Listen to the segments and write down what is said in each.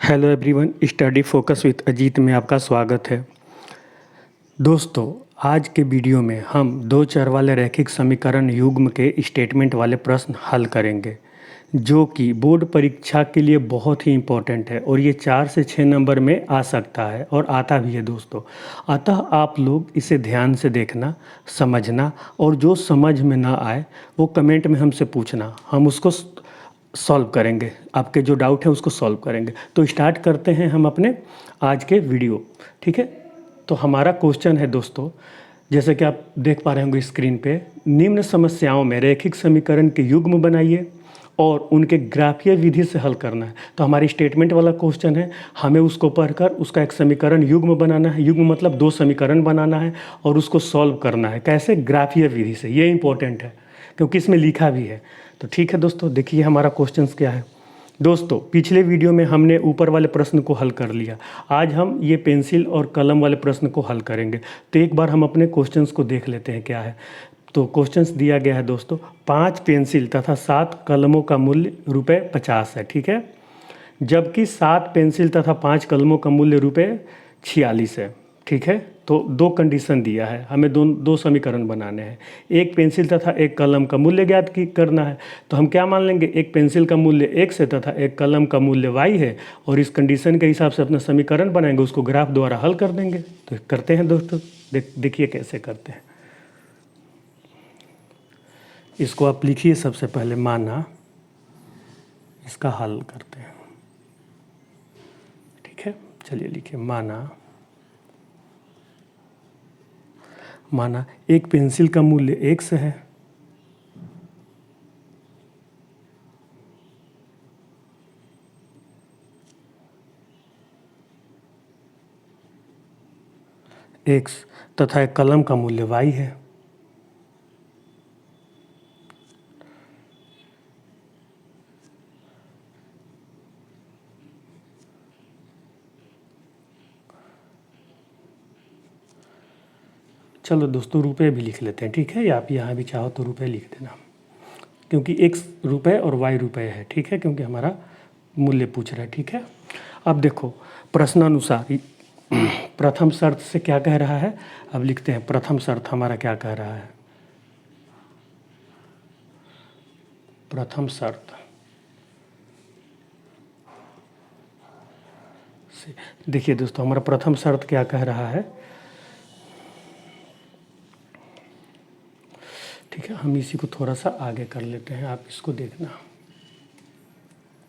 Hello everyone, study focus with Ajit में आपका स्वागत है। दोस्तों, आज के वीडियो में हम दो चर वाले रैखिक समीकरण युग्म के स्टेटमेंट वाले प्रश्न हल करेंगे, जो कि बोर्ड परीक्षा के लिए बहुत ही इम्पोर्टेंट है और ये 4 से 6 नंबर में आ सकता है और आता भी है दोस्तों। अतः आप लोग इसे ध्यान से देखना, समझना और जो समझ में ना आए वो कमेंट में हमसे पूछना, हम उसको सॉल्व करेंगे। आपके जो डाउट है उसको सॉल्व करेंगे। तो स्टार्ट करते हैं हम अपने आज के वीडियो। ठीक है, तो हमारा क्वेश्चन है दोस्तों, जैसे कि आप देख पा रहे होंगे स्क्रीन पे, निम्न समस्याओं में रैखिक समीकरण के युग्म बनाइए और उनके ग्राफीय विधि से हल करना है। तो हमारी स्टेटमेंट वाला क्वेश्चन है, हमें उसको पढ़कर उसका एक समीकरण युग्म बनाना है। युग्म मतलब 2 समीकरण बनाना है और उसको सॉल्व करना है। कैसे? ग्राफीय विधि से। ये इंपॉर्टेंट है क्योंकि इसमें लिखा भी है। तो ठीक है दोस्तों, देखिए हमारा क्वेश्चन क्या है। दोस्तों, पिछले वीडियो में हमने ऊपर वाले प्रश्न को हल कर लिया। आज हम ये पेंसिल और कलम वाले प्रश्न को हल करेंगे। तो एक बार हम अपने क्वेश्चंस को देख लेते हैं क्या है। तो क्वेश्चंस दिया गया है दोस्तों, 5 पेंसिल तथा 7 कलमों का मूल्य ₹50 है। ठीक है, जबकि 7 पेंसिल तथा 5 कलमों का मूल्य ₹46 है। ठीक है, तो 2 कंडीशन दिया है, हमें दो समीकरण बनाने हैं। एक पेंसिल तथा एक कलम का मूल्य ज्ञात करना है। तो हम क्या मान लेंगे, एक पेंसिल का मूल्य X है तथा एक कलम का मूल्य Y है, और इस कंडीशन के हिसाब से अपना समीकरण बनाएंगे, उसको ग्राफ द्वारा हल कर देंगे। तो करते हैं दोस्तों, देखिए कैसे करते हैं। इसको आप लिखिए सबसे पहले, माना, इसका हल करते हैं। ठीक है, चलिए लिखिए, माना एक पेंसिल का मूल्य X है, X तथा एक कलम का मूल्य Y है। चलो दोस्तों, रुपए भी लिख लेते हैं। ठीक है, या आप यहाँ भी चाहो तो रुपए लिख देना, क्योंकि X रुपए और Y रुपए है। ठीक है, क्योंकि हमारा मूल्य पूछ रहा है। ठीक है, अब देखो प्रश्नानुसार प्रथम शर्त से क्या कह रहा है। अब लिखते हैं प्रथम शर्त हमारा क्या कह रहा है। प्रथम शर्त से देखिए दोस्तों, हमारा प्रथम शर्त क्या कह रहा है। ठीक है, हम इसी को थोड़ा सा आगे कर लेते हैं, आप इसको देखना।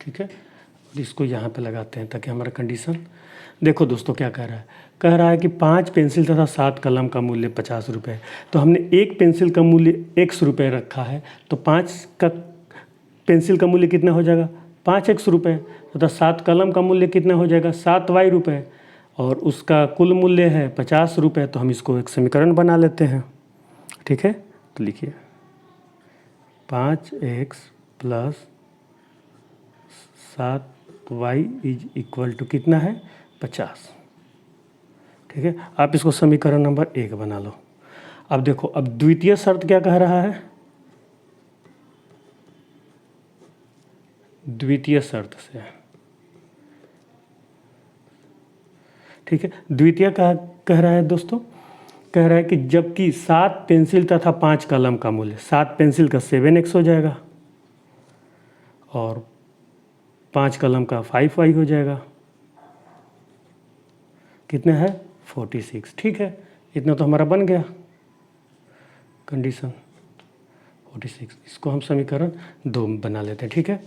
ठीक है, और इसको यहाँ पे लगाते हैं ताकि हमारा कंडीशन, देखो दोस्तों क्या कह रहा है कि 5 पेंसिल तथा 7 कलम का मूल्य ₹50। तो हमने एक पेंसिल का मूल्य X रुपये रखा है, तो 5 का पेंसिल का मूल्य कितना हो जाएगा, 5X रुपये, तथा 7 कलम का मूल्य कितना हो जाएगा, 7Y रुपये, और उसका कुल मूल्य है ₹50। तो हम इसको एक समीकरण बना लेते हैं। ठीक है, तो लिखिए 5X + 7Y = कितना है, 50। ठीक है, आप इसको समीकरण नंबर 1 बना लो। अब देखो, अब द्वितीय शर्त क्या कह रहा है। द्वितीय शर्त से, ठीक है, द्वितीय कह रहा है दोस्तों, कह रहा है कि जबकि 7 पेंसिल तथा 5 कलम का मूल्य, 7 पेंसिल का 7X हो जाएगा और 5 कलम का 5Y हो जाएगा। कितना है, 46। ठीक है, इतना तो हमारा बन गया कंडीशन 46। इसको हम समीकरण 2 बना लेते हैं। ठीक है,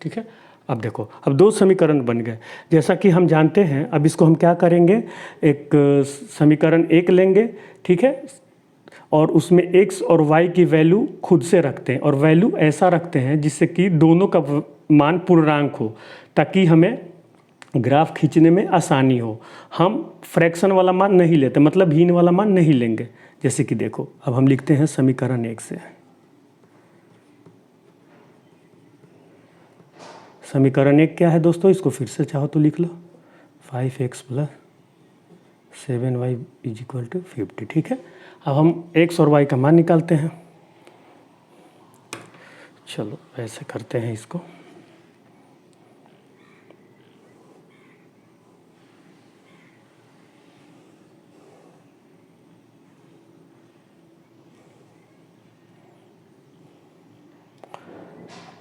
ठीक है, अब देखो, अब 2 समीकरण बन गए। जैसा कि हम जानते हैं, अब इसको हम क्या करेंगे, एक समीकरण 1 लेंगे। ठीक है, और उसमें X और Y की वैल्यू खुद से रखते हैं, और वैल्यू ऐसा रखते हैं जिससे कि दोनों का मान पूर्णांक हो, ताकि हमें ग्राफ खींचने में आसानी हो। हम फ्रैक्शन वाला मान नहीं लेते, मतलब हीन वाला मान नहीं लेंगे। जैसे कि देखो, अब हम लिखते हैं समीकरण 1 से। समीकरण 1 क्या है दोस्तों, इसको फिर से चाहो तो लिख लो, 5X + 7Y = 50। ठीक है, अब हम X और Y का मान निकालते हैं। चलो ऐसे करते हैं इसको।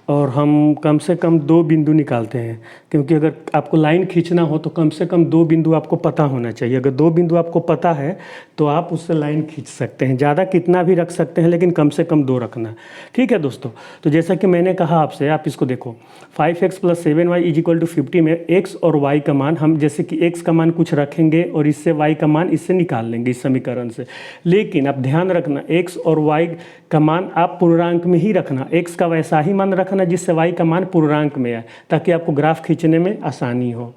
और हम कम से कम 2 बिंदु निकालते हैं, क्योंकि अगर आपको लाइन खींचना हो तो कम से कम 2 बिंदु आपको पता होना चाहिए। अगर 2 बिंदु आपको पता है तो आप उससे लाइन खींच सकते हैं। ज़्यादा कितना भी रख सकते हैं, लेकिन कम से कम 2 रखना है। ठीक है दोस्तों, तो जैसा कि मैंने कहा आपसे, आप इसको देखो 5x + 7y = 50 में x और y का मान, हम जैसे कि x का मान कुछ रखेंगे और इससे y का मान इससे निकाल लेंगे इस समीकरण से। लेकिन आप ध्यान रखना, x और y का मान आप पूर्णांक में ही रखना, x का वैसा ही मान रखना जिससे y का मान पूर्णांक में आए, ताकि आपको ग्राफ खींचने में आसानी हो।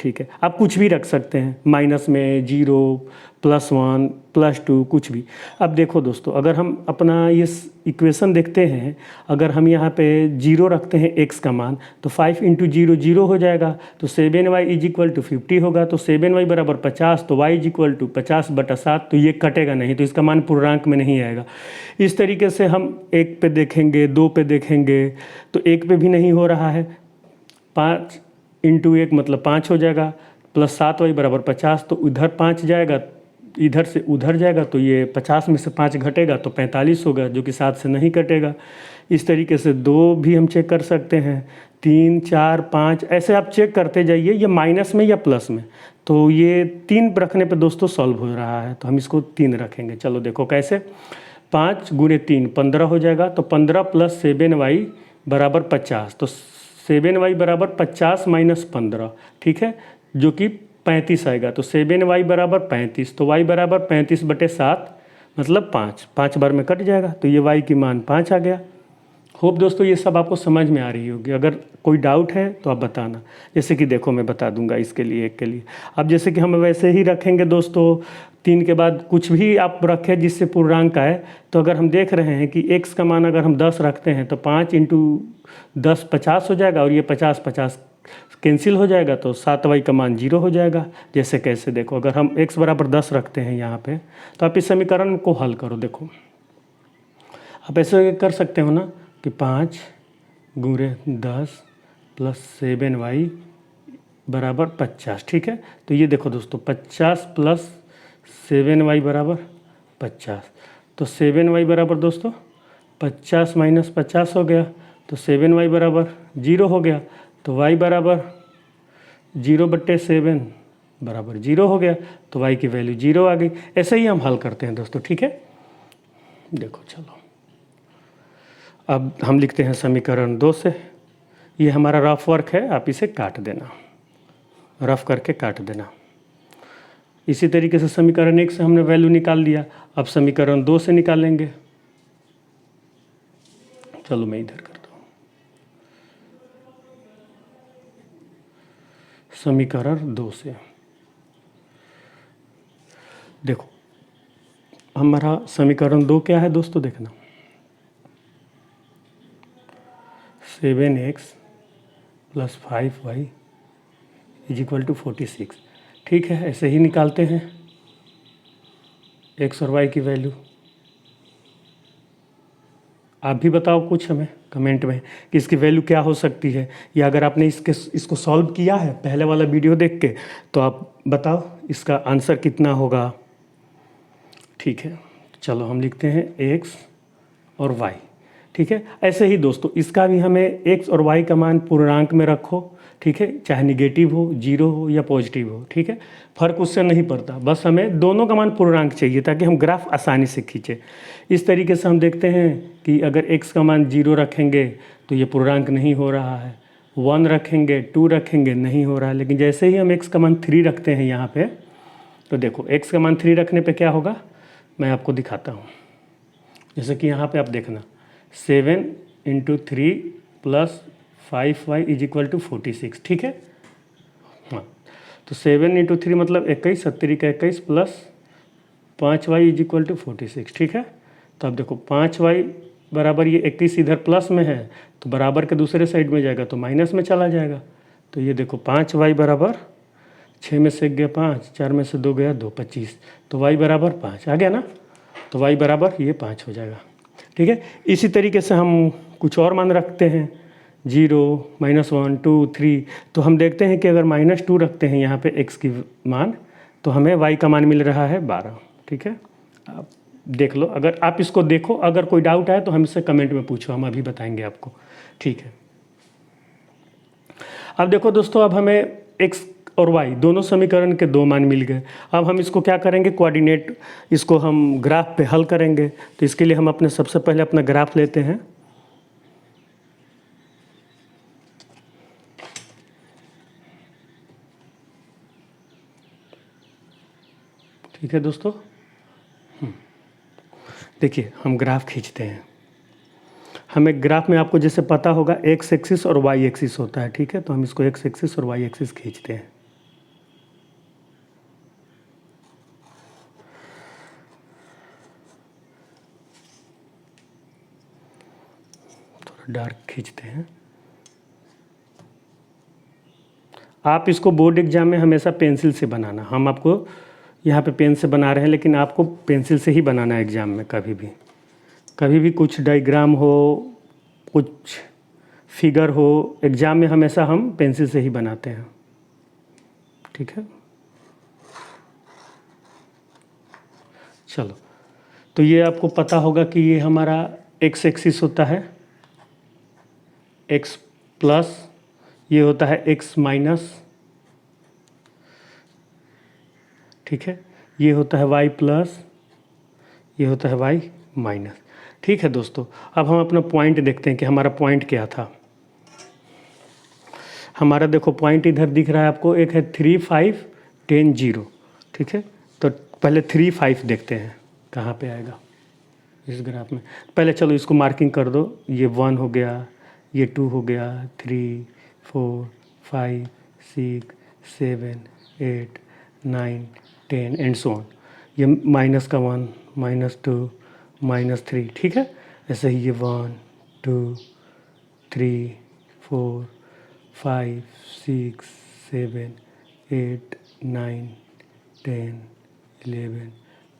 ठीक है, आप कुछ भी रख सकते हैं, माइनस में, 0, +1, +2, कुछ भी। अब देखो दोस्तों, अगर हम अपना ये इक्वेशन देखते हैं, अगर हम यहाँ पे 0 रखते हैं x का मान, तो 5 × 0 0 हो जाएगा, तो 7y = 50 होगा। तो 7y = 50, तो y = 50/7, तो ये कटेगा नहीं, तो इसका मान पूर्णांक में नहीं आएगा। इस तरीके से हम 1 पे देखेंगे, 2 पे देखेंगे, तो 1 पे भी नहीं हो रहा है, 5 × 1 मतलब 5 हो जाएगा, +7y = 50, तो इधर 5 जाएगा, इधर से उधर जाएगा, तो ये 50 में से 5 घटेगा तो 45 होगा, जो कि 7 से नहीं कटेगा। इस तरीके से 2 भी हम चेक कर सकते हैं, 3, 4, 5, ऐसे आप चेक करते जाइए, ये माइनस में या प्लस में। तो ये 3 रखने पे दोस्तों सॉल्व हो रहा है, तो हम इसको 3 रखेंगे। चलो देखो कैसे, 5 × 3 15 हो जाएगा, तो 15 + 7y = 50, तो 7y = 50 - 15, ठीक है, जो कि 35 आएगा। तो 7y = 35, तो y = 35/7 मतलब 5 बार में कट जाएगा, तो ये y की मान 5 आ गया। होप दोस्तों ये सब आपको समझ में आ रही होगी। अगर कोई डाउट है तो आप बताना। जैसे कि देखो मैं बता दूंगा इसके लिए, एक के लिए। अब जैसे कि हम वैसे ही रखेंगे दोस्तों, 3 के बाद कुछ भी आप रखें जिससे पूर्णांक आए। तो अगर हम देख रहे हैं कि x का मान अगर हम 10 रखते हैं, तो 5 × 10 50 हो जाएगा, और ये 50 50 कैंसिल हो जाएगा, तो 7y का मान 0 हो जाएगा। जैसे कैसे देखो, अगर हम x = 10 रखते हैं यहाँ पे, तो आप इस समीकरण को हल करो। देखो आप ऐसे कर सकते हो ना कि 5 × 10 + 7y = 50, ठीक है। तो ये देखो दोस्तों, 50 + 7y = 50, तो 7y बराबर दोस्तों 50 - 50 हो गया, तो 7y = 0 हो गया, तो y = 0/7 = 0 हो गया, तो y की वैल्यू 0 आ गई। ऐसे ही हम हल करते हैं दोस्तों, ठीक है। देखो चलो, अब हम लिखते हैं समीकरण 2 से। ये हमारा रफ वर्क है, आप इसे काट देना, रफ करके काट देना। इसी तरीके से समीकरण 1 से हमने वैल्यू निकाल लिया, अब समीकरण 2 से निकालेंगे। चलो मैं इधर करता हूँ, समीकरण 2 से देखो हमारा समीकरण 2 क्या है दोस्तों, देखना 7x + 5y = 46, ठीक है। ऐसे ही निकालते हैं x और y की वैल्यू। आप भी बताओ कुछ हमें कमेंट में कि इसकी वैल्यू क्या हो सकती है, या अगर आपने इसको सॉल्व किया है पहले वाला वीडियो देख के, तो आप बताओ इसका आंसर कितना होगा। ठीक है, चलो हम लिखते हैं x और y, ठीक है। ऐसे ही दोस्तों इसका भी हमें x और y का मान पूर्णांक में रखो, ठीक है, चाहे निगेटिव हो, 0 हो या पॉजिटिव हो, ठीक है, फर्क उससे नहीं पड़ता, बस हमें दोनों का मान पूर्णांक चाहिए ताकि हम ग्राफ आसानी से खींचे। इस तरीके से हम देखते हैं कि अगर x का मान 0 रखेंगे तो ये पूर्णांक नहीं हो रहा है, 1 रखेंगे, 2 रखेंगे, नहीं हो रहा है। लेकिन जैसे ही हम x का मान 3 रखते हैं यहाँ पे, तो देखो x का मान 3 रखने पे क्या होगा, मैं आपको दिखाता हूँ। जैसे कि यहाँ पे आप देखना 7 × 3 + 5y = 46, ठीक है। हाँ, तो 7 × 3 मतलब 21, 70 का 21 प्लस 5y = 46, ठीक है। तो अब देखो 5y बराबर ये 21 इधर प्लस में है, तो बराबर के दूसरे साइड में जाएगा तो माइनस में चला जाएगा। तो ये देखो 5y = 6 में से 1 गया 5, 4 में से 2 गया 2, 25, तो y = 5 आ गया ना। तो y बराबर ये 5 हो जाएगा, ठीक है। इसी तरीके से हम कुछ और मान रखते हैं, 0, -1, 2, 3। तो हम देखते हैं कि अगर -2 रखते हैं यहाँ पे x की मान, तो हमें y का मान मिल रहा है 12, ठीक है। अब देख लो, अगर आप इसको देखो, अगर कोई डाउट आए तो हमसे कमेंट में पूछो, हम अभी बताएंगे आपको। ठीक है, अब देखो दोस्तों, अब हमें एक्स और वाई दोनों समीकरण के दो मान मिल गए। अब हम इसको क्या करेंगे, कोऑर्डिनेट, इसको हम ग्राफ पे हल करेंगे। तो इसके लिए हम अपने सबसे पहले अपना ग्राफ लेते हैं। ठीक है दोस्तों, देखिए हम ग्राफ खींचते हैं। हमें ग्राफ में आपको जैसे पता होगा एक्स एक्सिस और वाई एक्सिस होता है। ठीक है, तो हम इसको एक्स एक्सिस और वाई एक्सिस खींचते हैं। थोड़ा डार्क खींचते हैं। आप इसको बोर्ड एग्जाम में हमेशा पेंसिल से बनाना, हम आपको यहाँ पे पेन से बना रहे हैं, लेकिन आपको पेंसिल से ही बनाना है एग्ज़ाम में। कभी भी कुछ डायग्राम हो, कुछ फिगर हो, एग्ज़ाम में हमेशा हम पेंसिल से ही बनाते हैं। ठीक है, चलो, तो ये आपको पता होगा कि ये हमारा एक्स एक्सिस होता है, एक्स प्लस, ये होता है एक्स माइनस। ठीक है, ये होता है वाई प्लस, ये होता है वाई माइनस। ठीक है दोस्तों, अब हम अपना पॉइंट देखते हैं कि हमारा पॉइंट क्या था। हमारा देखो पॉइंट इधर दिख रहा है आपको, एक है 3, 5, 10, 0। ठीक है, तो पहले 3, 5 देखते हैं कहाँ पे आएगा इस ग्राफ में। पहले चलो इसको मार्किंग कर दो, ये 1 हो गया, ये 2 हो गया, 3, 4, 5, 6, 7, 8, 9, 10 एंड सो ऑन। ये माइनस का 1, -2, -3। ठीक है, ऐसे ही ये 1, 2, 3, 4, 5, 6, 7, 8, 9, 10, 11,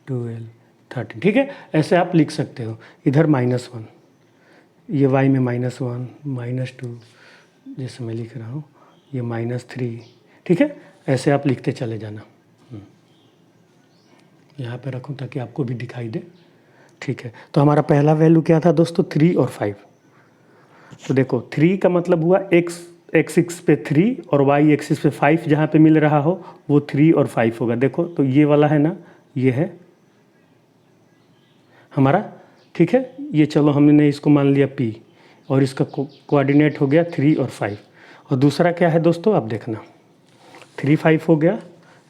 12, 13। ठीक है, ऐसे आप लिख सकते हो। इधर -1, ये y में -1, -2, जैसे मैं लिख रहा हूँ, ये -3। ठीक है, ऐसे आप लिखते चले जाना। यहाँ पे रखूँ ताकि आपको भी दिखाई दे। ठीक है, तो हमारा पहला वैल्यू क्या था दोस्तों, 3 और 5। तो देखो 3 का मतलब हुआ एक्स एक्सिस पे 3 और वाई एक्सिस पे 5, जहाँ पे मिल रहा हो वो 3 और 5 होगा। देखो तो ये वाला है ना, ये है हमारा। ठीक है, ये चलो हमने इसको मान लिया P, और इसका कोऑर्डिनेट हो गया 3 और 5। और दूसरा क्या है दोस्तों, आप देखना, 3, 5 हो गया।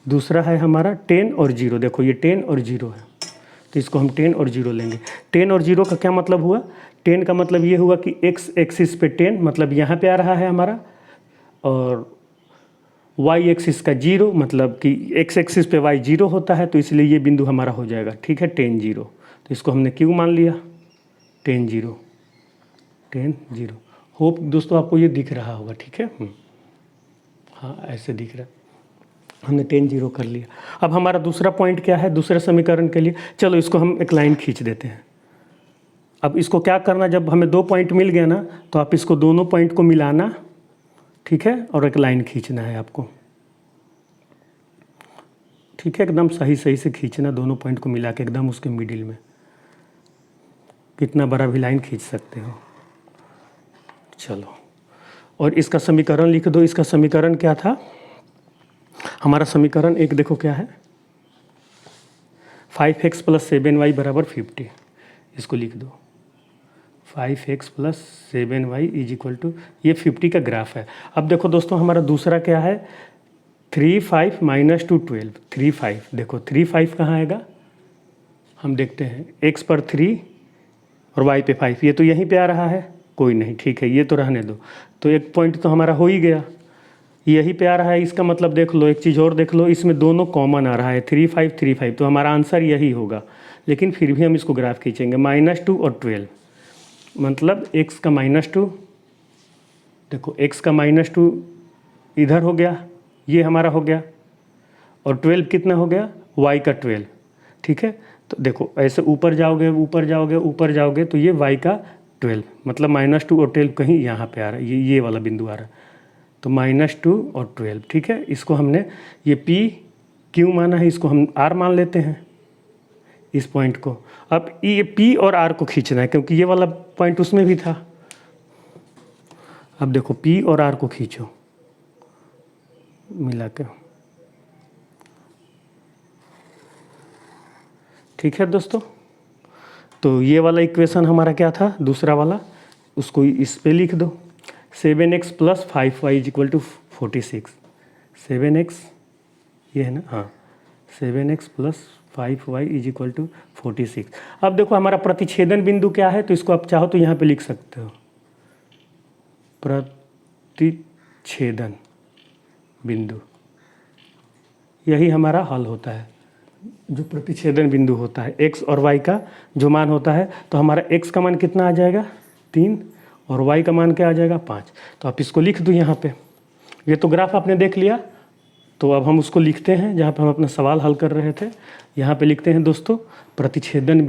दूसरा है हमारा 10 और 0। देखो ये 10 और 0 है, तो इसको हम 10 और 0 लेंगे। 10 और 0 का क्या मतलब हुआ, 10 का मतलब ये हुआ कि एक्स एक्सिस पे 10, मतलब यहाँ पे आ रहा है हमारा, और वाई एक्सिस का 0, मतलब कि एक्स एक्सिस पे वाई 0 होता है, तो इसलिए ये बिंदु हमारा हो जाएगा। ठीक है, 10, 0, तो इसको हमने क्यों मान लिया, 10, 0, 10, 0। होप दोस्तों आपको ये दिख रहा होगा। ठीक है, हाँ ऐसे दिख रहा है, हमने 10, 0 कर लिया। अब हमारा दूसरा पॉइंट क्या है, दूसरे समीकरण के लिए चलो इसको हम एक लाइन खींच देते हैं। अब इसको क्या करना, जब हमें 2 पॉइंट मिल गया ना, तो आप इसको दोनों पॉइंट को मिलाना। ठीक है, और एक लाइन खींचना है आपको। ठीक है, एकदम सही सही से खींचना, दोनों पॉइंट को मिला के एकदम उसके मिडिल में। कितना बड़ा भी लाइन खींच सकते हो। चलो, और इसका समीकरण लिख दो। इसका समीकरण क्या था, हमारा समीकरण एक देखो क्या है, 5x + 7y = 50। इसको लिख दो, 5x + 7y = ये 50 का ग्राफ है। अब देखो दोस्तों हमारा दूसरा क्या है, 3, 5 - 2, 12। 3, 5, देखो 3, 5 कहाँ आएगा, हम देखते हैं, x पर 3 और y पे 5, ये तो यहीं पे आ रहा है, कोई नहीं। ठीक है, ये तो रहने दो। तो एक पॉइंट तो हमारा हो ही गया, यहीं पे आ रहा है। इसका मतलब देख लो, एक चीज़ और देख लो, इसमें दोनों कॉमन आ रहा है, 3, 5, 3, 5, तो हमारा आंसर यही होगा। लेकिन फिर भी हम इसको ग्राफ खींचेंगे, -2 और 12, मतलब x का -2, देखो x का -2 इधर हो गया, ये हमारा हो गया, और 12 कितना हो गया, y का 12। ठीक है, तो देखो ऐसे ऊपर जाओगे ऊपर जाओगे ऊपर जाओगे, तो ये y का 12, मतलब -2 और 12 कहीं यहाँ पे आ रहा है, ये वाला बिंदु आ रहा है, तो -2 और 12। ठीक है, इसको हमने ये P क्यों माना है, इसको हम R मान लेते हैं। इस पॉइंट को। अब ये पी और आर को खींचना है क्योंकि ये वाला पॉइंट उसमें भी था। अब देखो पी और आर को खींचो मिला के। ठीक है दोस्तों, तो ये वाला इक्वेशन हमारा क्या था, दूसरा वाला, उसको इस पे लिख दो। 7x + 5y = 46। 7x ये है ना, हाँ, 7x + 5y = 46। अब देखो हमारा प्रतिच्छेदन बिंदु क्या है, तो इसको आप चाहो तो यहाँ पे लिख सकते हो, प्रतिच्छेदन बिंदु। यही हमारा हल होता है, जो प्रतिच्छेदन बिंदु होता है। x और y का जो मान होता है, तो हमारा x का मान कितना आ जाएगा 3 और y का मान क्या आ जाएगा 5। तो आप इसको लिख दो यहाँ पे। ये तो ग्राफ आपने देख लिया, तो अब हम उसको लिखते हैं जहाँ पे हम अपना सवाल हल कर रहे थे। यहाँ पे लिखते हैं दोस्तों, प्रतिच्छेदन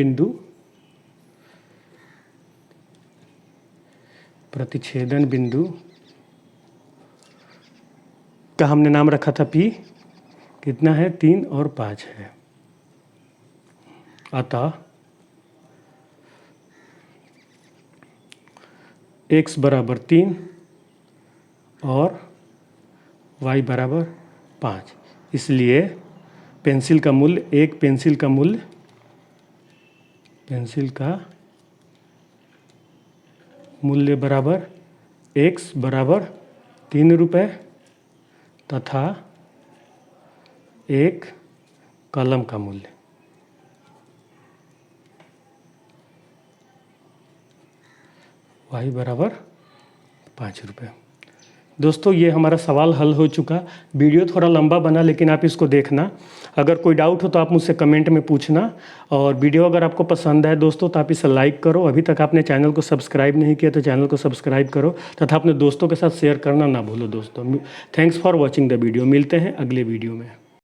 बिंदु का हमने नाम रखा था P, कितना है 3 और 5 है। अतः x = 3 और y = 5। इसलिए पेंसिल का मूल्य बराबर x = 3 रुपये तथा एक कलम का मूल्य y = 5 रुपये। दोस्तों ये हमारा सवाल हल हो चुका। वीडियो थोड़ा लंबा बना, लेकिन आप इसको देखना। अगर कोई डाउट हो तो आप मुझसे कमेंट में पूछना। और वीडियो अगर आपको पसंद है दोस्तों तो आप इसे लाइक करो। अभी तक आपने चैनल को सब्सक्राइब नहीं किया तो चैनल को सब्सक्राइब करो तथा अपने दोस्तों के साथ शेयर करना ना भूलो दोस्तों। Thanks for watching the video. मिलते हैं अगले वीडियो में।